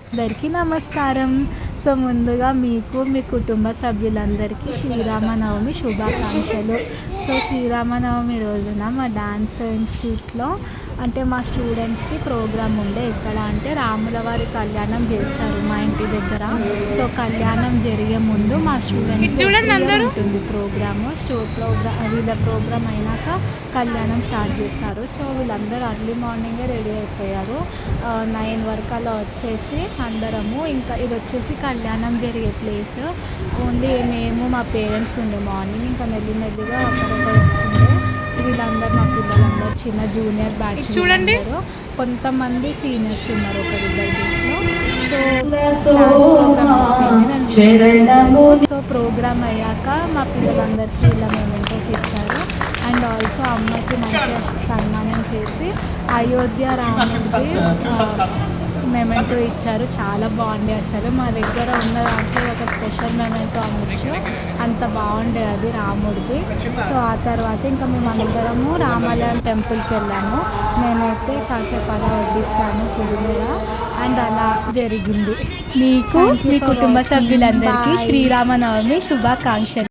అందరికీ నమస్కారం. సో ముందుగా మీకు మీ కుటుంబ సభ్యులందరికీ శ్రీరామనవమి శుభాకాంక్షలు. సో శ్రీరామనవమి రోజున మా డాన్స్ ఇన్స్టిట్యూట్లో అంటే మా స్టూడెంట్స్కి ప్రోగ్రామ్ ఉండే. ఎక్కడ అంటే రాముల వారి కళ్యాణం చేస్తారు మా ఇంటి దగ్గర. సో కళ్యాణం జరిగే ముందు మా స్టూడెంట్స్ ఉంటుంది ప్రోగ్రామ్. వీళ్ళ ప్రోగ్రామ్ అయినాక కళ్యాణం స్టార్ట్ చేస్తారు. సో వీళ్ళందరూ అర్లీ మార్నింగే రెడీ అయిపోయారు. 9 వరకు అలా వచ్చేసి అందరము ఇంకా ఇది వచ్చేసి కళ్యాణం జరిగే ప్లేస్. ఓన్లీ మేము మా పేరెంట్స్ ఉండే మార్నింగ్ ఇంకా మెల్లిమెల్లిగా ఒకరొకరు వస్తుండే. వీళ్ళందరూ మా పిల్లలందరూ చిన్న జూనియర్ బ్యాచ్ చూడండి. కొంతమంది సీనియర్స్ ఉన్నారు ఒకరిద్దరు దీంట్లో. సో ప్రోగ్రామ్ అయ్యాక మా పిల్లలందరికీ ఇలా మెమెంటోస్ ఇచ్చారు. అండ్ ఆల్సో అమ్మకి మంచిగా సన్మానం చేసి అయోధ్య రాముడికి మెమెంటో ఇచ్చారు. చాలా బాగుండే. అసలు మా దగ్గర ఉన్న దాంట్లో ఒక స్పెషల్ మెమెంటో అనొచ్చు. అంత బాగుండే అది రాముడిది. సో ఆ తర్వాత ఇంకా మేము అందరము రామాలయం టెంపుల్కి వెళ్ళాము. నేనైతే కాసేపు అలా వడ్డించాను పులిహోర. అండ్ అలా జరిగింది. మీకు మీ కుటుంబ సభ్యులందరికీ శ్రీరామనవమి శుభాకాంక్షలు.